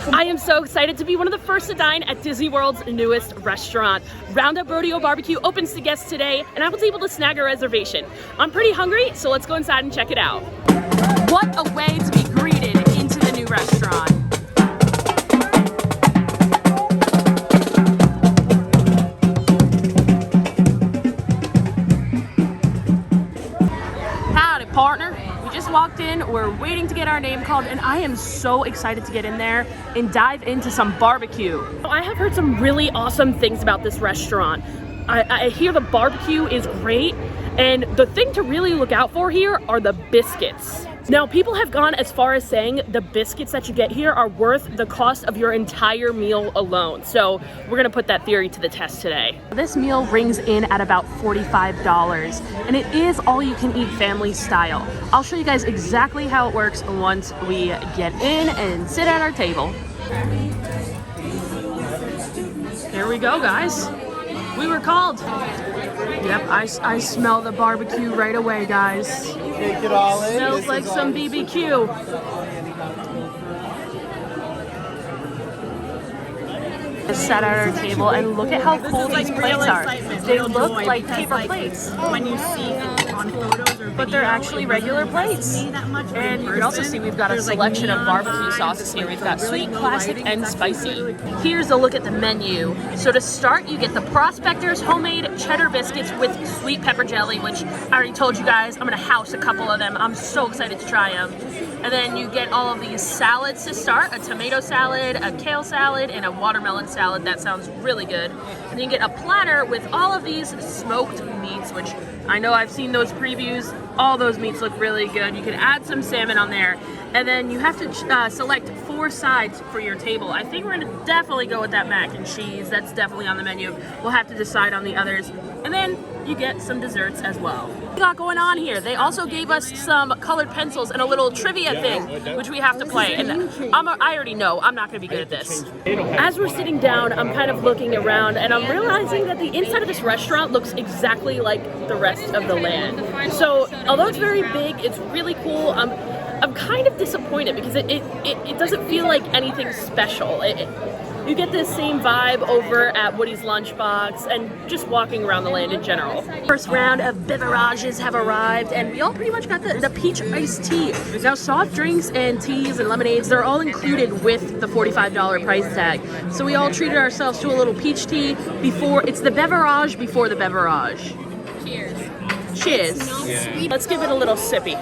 I am so excited to be one of the first to dine at Disney World's newest restaurant. Roundup Rodeo BBQ opens to guests today, and I was able to snag a reservation. I'm pretty hungry, so let's go inside and check it out. What a way to be greeted into the new restaurant. Howdy, partner. We just walked in, we're waiting to get our name called, and I am so excited to get in there and dive into some barbecue. I have heard some really awesome things about this restaurant. I hear the barbecue is great, and the thing to really look out for here are the biscuits. Now, people have gone as far as saying the biscuits that you get here are worth the cost of your entire meal alone. So we're gonna put that theory to the test today. This meal rings in at about $45, and it is all you can eat family style. I'll show you guys exactly how it works once we get in and sit at our table. Here we go, guys. We were called. Yep, I smell the barbecue right away, guys. Take it all in. Smells like some BBQ. Just sat at our table and look at how cool these plates are. They look like paper plates. When you see them on photos or videos, But they're actually regular plates. And you can also see we've got a selection of barbecue sauces here. We've got sweet, classic, and spicy. Here's a look at the menu. So to start, you get the Prospector's homemade cheddar biscuits with sweet pepper jelly, which I already told you guys, I'm gonna house a couple of them. I'm so excited to try them. And then you get all of these salads to start, a tomato salad, a kale salad, and a watermelon salad. That sounds really good. And then you get a platter with all of these smoked meats, which I know I've seen those previews. All those meats look really good. You can add some salmon on there. And then you have to select 4 sides for your table. I think we're gonna definitely go with that mac and cheese. That's definitely on the menu. We'll have to decide on the others. And then you get some desserts as well. What we got going on here? They also gave us some colored pencils and a little trivia thing, which we have to play. And I already know I'm not gonna be good at this. As we're sitting down, I'm kind of looking around and I'm realizing that the inside of this restaurant looks exactly like the rest of the land. So although it's very big, it's really cool. I'm kind of disappointed because it doesn't feel like anything special. You get the same vibe over at Woody's Lunchbox and just walking around the land in general. First round of beverages have arrived, and we all pretty much got the peach iced tea. Now, soft drinks and teas and lemonades, they're all included with the $45 price tag. So we all treated ourselves to a little peach tea before, it's the beverage before the beverage. cheers. Cheers. Yeah. Let's give it a little sippy.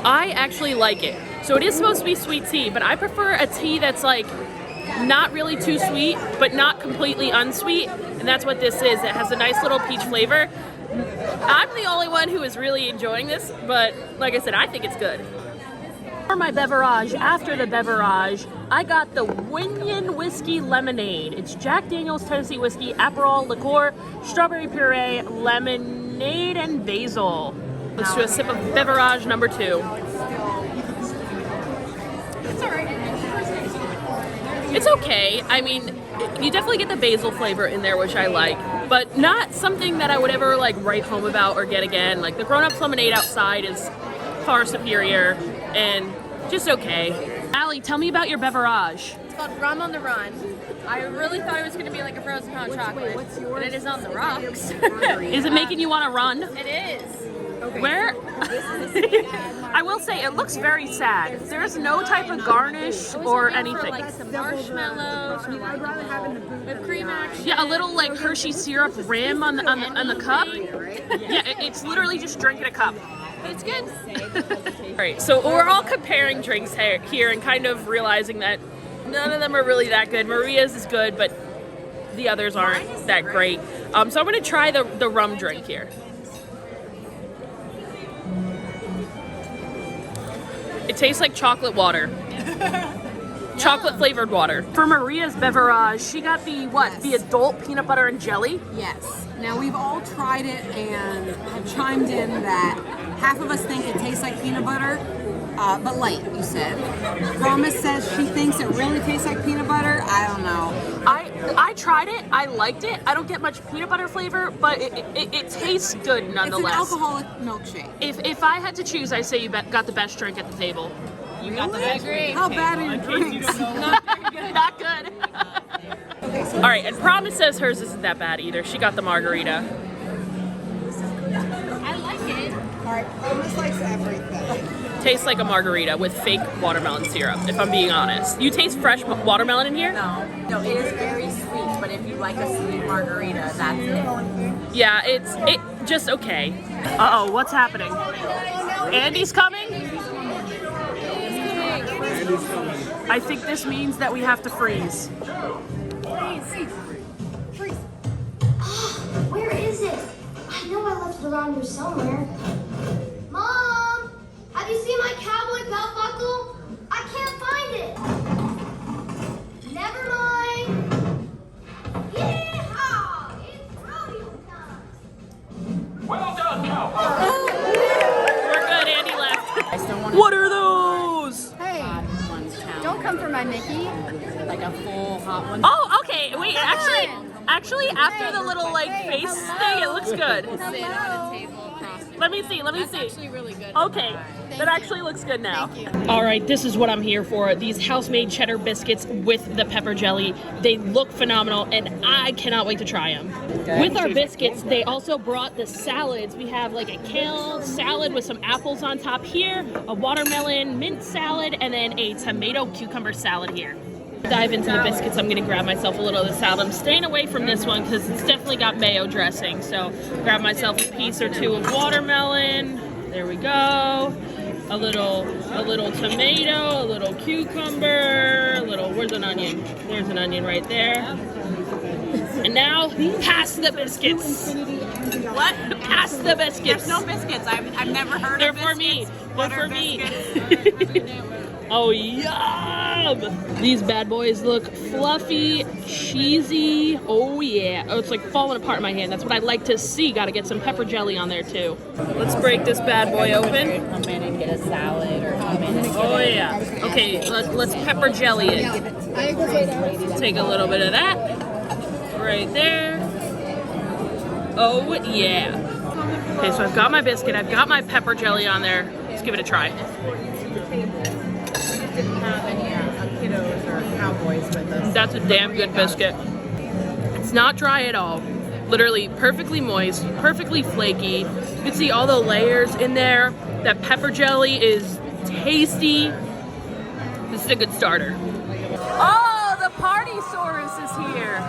I actually like it. So it is supposed to be sweet tea, but I prefer a tea that's like not really too sweet, but not completely unsweet. And that's what this is. It has a nice little peach flavor. I'm the only one who is really enjoying this, but like I said, I think it's good. For my beverage, after the beverage, I got the Winyan Whiskey Lemonade. It's Jack Daniel's Tennessee Whiskey, Aperol, liqueur, strawberry puree, lemonade, and basil. Let's do a sip of beverage number 2. It's alright. It's okay. I mean, you definitely get the basil flavor in there, which I like, but not something that I would ever like write home about or get again. Like the grown-ups lemonade outside is far superior and just okay. Allie, tell me about your beverage. It's called Rum on the Run. I really thought it was going to be like a frozen hot chocolate, but it is on the rocks. Is it making you want to run? It is. Okay. Where? I will say it looks very sad. There's no type of garnish or anything. Like some marshmallows or like whipped cream action. Yeah, a little like Hershey syrup rim on the cup. Yeah, it's literally just drinking a cup. But it's good. All right, so we're all comparing drinks here and kind of realizing that none of them are really that good. Maria's is good, but the others aren't that great. So I'm gonna try the rum drink here. It tastes like chocolate water. Chocolate flavored water. For Maria's beverage, she got the what? Yes. The adult peanut butter and jelly? Yes. Now we've all tried it and have chimed in that half of us think it tastes like peanut butter but light, you said. Promise says she thinks it really tastes like peanut butter. I don't know. I tried it. I liked it. I don't get much peanut butter flavor, but it tastes good nonetheless. It's an alcoholic milkshake. If I had to choose, I say you got the best drink at the table. You got the best drink. How bad are your drinks? Not good. All right, and Promise says hers isn't that bad either. She got the margarita. I like it. All right, Promise likes everything. Tastes like a margarita with fake watermelon syrup, if I'm being honest. You taste fresh watermelon in here? No, it is very sweet, but if you like a sweet margarita, that's it. Yeah, it just okay. Uh-oh, what's happening? Andy's coming? I think this means that we have to freeze. Where is it? I know I left it around here somewhere. Mom! Have you seen my cowboy belt buckle? I can't find it. Never mind. Yeehaw! It's rodeo time. Well done, cowboy. We're good, Andy left. What are those? Hey, don't come for my Mickey. Like a full hot one. Oh, okay, wait, actually, after the little, like, face thing, it looks good. Sit on a table across it. Let me see. That's actually really good. Okay, that actually looks good now. All right, this is what I'm here for. These house-made cheddar biscuits with the pepper jelly. They look phenomenal, and I cannot wait to try them. With our biscuits, they also brought the salads. We have like a kale salad with some apples on top here, a watermelon mint salad, and then a tomato cucumber salad here. Dive into the biscuits. I'm gonna grab myself a little of the salad. I'm staying away from this one because it's definitely got mayo dressing. So grab myself a piece or two of watermelon. There we go. A little tomato, a little cucumber, where's an onion? There's an onion right there. And now, pass the biscuits. What? Pass the biscuits. There's no biscuits. I've never heard They're of for biscuits. me. They're What for are me. biscuits? Oh, yum! These bad boys look fluffy, cheesy. Oh, yeah. Oh, it's like falling apart in my hand. That's what I like to see. Gotta get some pepper jelly on there, too. Let's break this bad boy open. Come in and get a salad or come in and get Oh, yeah. Okay, let's pepper jelly it. Take a little bit of that. Right there. Oh, yeah. Okay, so I've got my biscuit. I've got my pepper jelly on there. Let's give it a try. didn't have any kiddos or cowboys with us. That's a damn good biscuit. It's not dry at all. Literally perfectly moist, perfectly flaky. You can see all the layers in there. That pepper jelly is tasty. This is a good starter. Oh, the Party-saurus is here.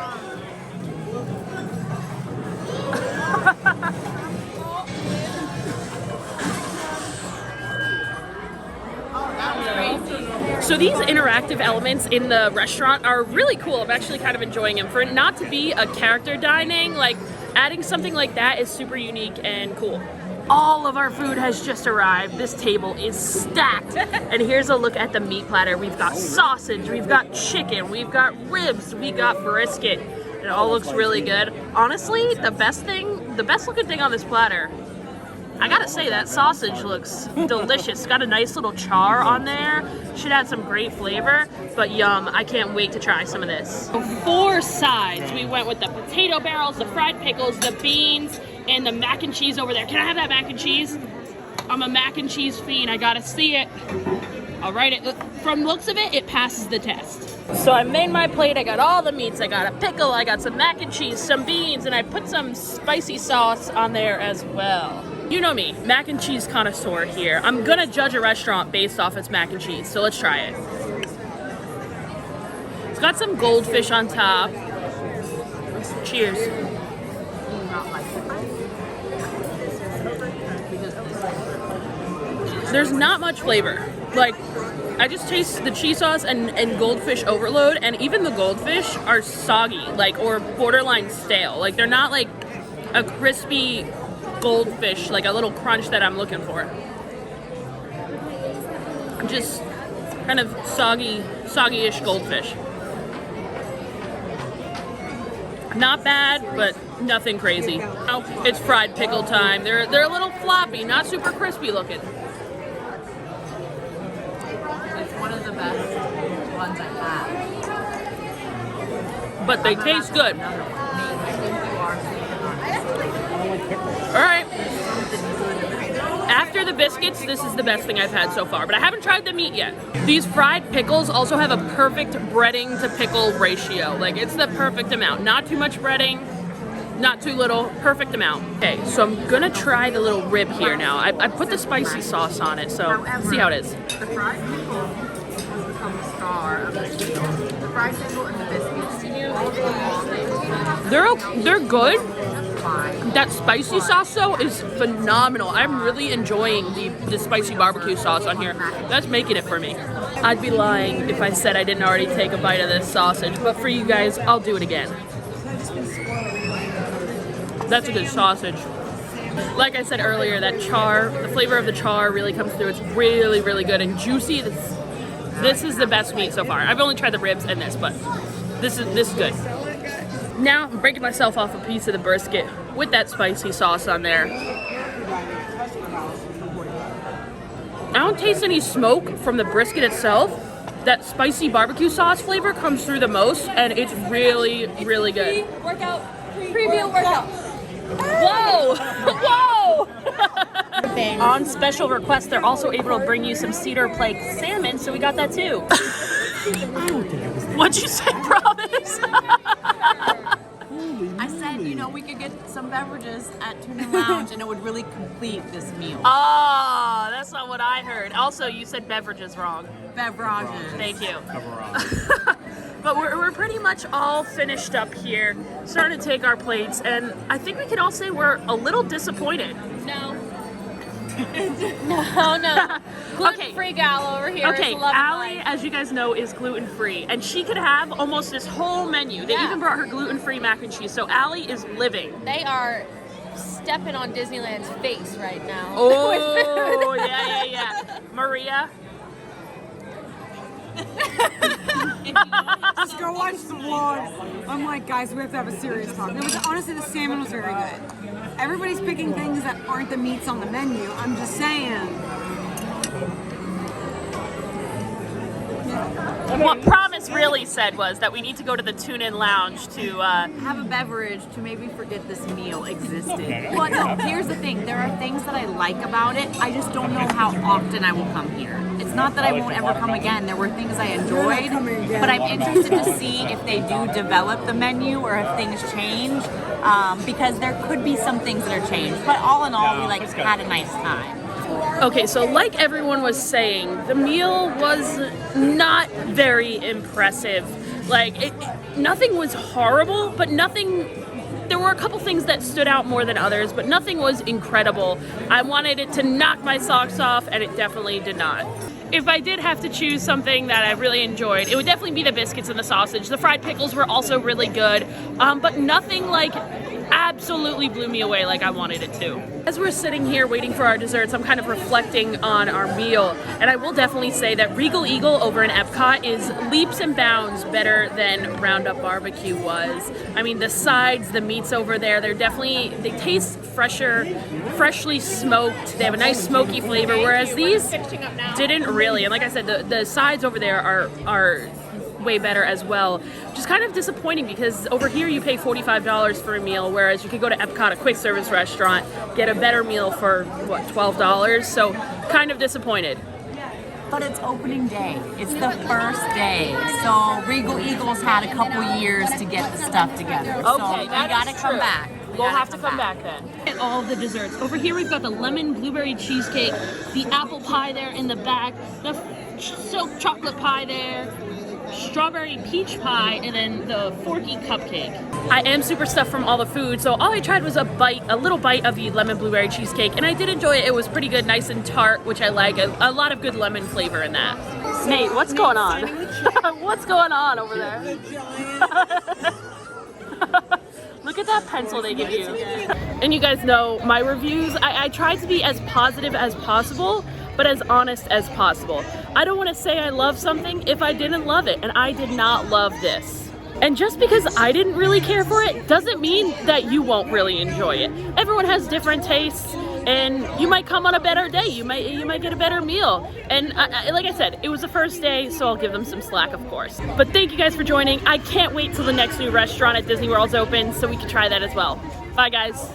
So these interactive elements in the restaurant are really cool. I'm actually kind of enjoying them. For it not to be a character dining, like adding something like that is super unique and cool. All of our food has just arrived. This table is stacked. And here's a look at the meat platter. We've got sausage, we've got chicken, we've got ribs, we got brisket. It all looks really good. Honestly, the best looking thing on this platter, I gotta say, that sausage looks delicious. It's got a nice little char on there. Should add some great flavor, but yum. I can't wait to try some of this. For sides, we went with the potato barrels, the fried pickles, the beans, and the mac and cheese over there. Can I have that mac and cheese? I'm a mac and cheese fiend. I gotta see it. All right, from looks of it, it passes the test. So I made my plate. I got all the meats. I got a pickle. I got some mac and cheese, some beans, and I put some spicy sauce on there as well. You know me, mac and cheese connoisseur here. I'm gonna judge a restaurant based off its mac and cheese, so let's try it. It's got some goldfish on top. Cheers. There's not much flavor. Like, I just taste the cheese sauce and goldfish overload, and even the goldfish are soggy, like, or borderline stale. Like, they're not like a crispy goldfish, like a little crunch that I'm looking for. Just kind of soggy-ish goldfish. Not bad, but nothing crazy. Oh, it's fried pickle time. They're a little floppy, not super crispy looking. It's one of the best ones I've had. But they taste good. Another one. I think you are sleeping on it. All right. After the biscuits, this is the best thing I've had so far, but I haven't tried the meat yet. These fried pickles also have a perfect breading to pickle ratio. Like, it's the perfect amount. Not too much breading, not too little, perfect amount. Okay, so I'm gonna try the little rib here now. I put the spicy sauce on it, so let's see how it is. The fried pickle has become the star of the meal. The fried pickle and the biscuits, all the long things. They're good. Fine. That spicy sauce though is phenomenal. I'm really enjoying the spicy barbecue sauce on here. That's making it for me. I'd be lying if I said I didn't already take a bite of this sausage, but for you guys, I'll do it again. That's a good sausage. Like I said earlier, that char, the flavor of the char really comes through. It's really, really good and juicy. This is the best meat so far. I've only tried the ribs and this, but this is good. Now I'm breaking myself off a piece of the brisket with that spicy sauce on there. I don't taste any smoke from the brisket itself. That spicy barbecue sauce flavor comes through the most, and it's really, really good. Preview workout. Whoa! Whoa! On special request, they're also able to bring you some cedar flake salmon, so we got that too. What'd you say, Promise? I said, you know, we could get some beverages at Tuna Lounge and it would really complete this meal. Oh, that's not what I heard. Also, you said beverages wrong. Beverages. Thank you. But we're pretty much all finished up here, starting to take our plates, and I think we can all say we're a little disappointed. No. No. Gluten-free gal over here. Okay, is loving Allie, life. as you guys know, is gluten-free, and she could have almost this whole menu. They even brought her gluten-free mac and cheese, so Allie is living. They are stepping on Disneyland's face right now. Oh, yeah. Maria? Just go watch the vlog. I'm like, guys, we have to have a serious talk. No, but honestly, the salmon was very good. Everybody's picking things that aren't the meats on the menu. I'm just saying. What Promise really said was that we need to go to the Tune-In Lounge to Have a beverage to maybe forget this meal existed. Well, no, here's the thing. There are things that I like about it. I just don't know how often I will come here. It's not that I won't ever come again. There were things I enjoyed, but I'm interested to see if they do develop the menu or if things change, because there could be some things that are changed. But all in all, we had a nice time. Okay, so like everyone was saying, the meal was not very impressive. Like, nothing was horrible, but there were a couple things that stood out more than others, but nothing was incredible. I wanted it to knock my socks off, and it definitely did not. If I did have to choose something that I really enjoyed, it would definitely be the biscuits and the sausage. The fried pickles were also really good, but nothing absolutely blew me away like I wanted it to. As we're sitting here waiting for our desserts, I'm kind of reflecting on our meal, and I will definitely say that Regal Eagle over in Epcot is leaps and bounds better than Roundup BBQ was. I mean, the sides, the meats over there, they taste fresher, freshly smoked. They have a nice smoky flavor, whereas these didn't really. And like I said, the sides over there are way better as well, which is kind of disappointing because over here you pay $45 for a meal, whereas you could go to Epcot, a quick service restaurant, get a better meal for what, $12? So kind of disappointed. But it's opening day. It's the first day. So Regal Eagles had a couple years to get the stuff together. Okay, so we gotta come back. We'll have to come back then. Get all of the desserts. Over here we've got the lemon blueberry cheesecake, the apple pie there in the back, the silk chocolate pie there, strawberry peach pie, and then the forky cupcake. I am super stuffed from all the food, so all I tried was a little bite of the lemon blueberry cheesecake, and I did enjoy it. It was pretty good, nice and tart, which I like. A lot of good lemon flavor in that. Nate, what's going on? What's going on over there? Look at that pencil they give you. And you guys know my reviews, I try to be as positive as possible, but as honest as possible. I don't want to say I love something if I didn't love it, and I did not love this. And just because I didn't really care for it doesn't mean that you won't really enjoy it. Everyone has different tastes. and you might come on a better day. You might get a better meal. And like I said, it was the first day, so I'll give them some slack, of course. But thank you guys for joining. I can't wait till the next new restaurant at Disney World's open so we can try that as well. Bye, guys.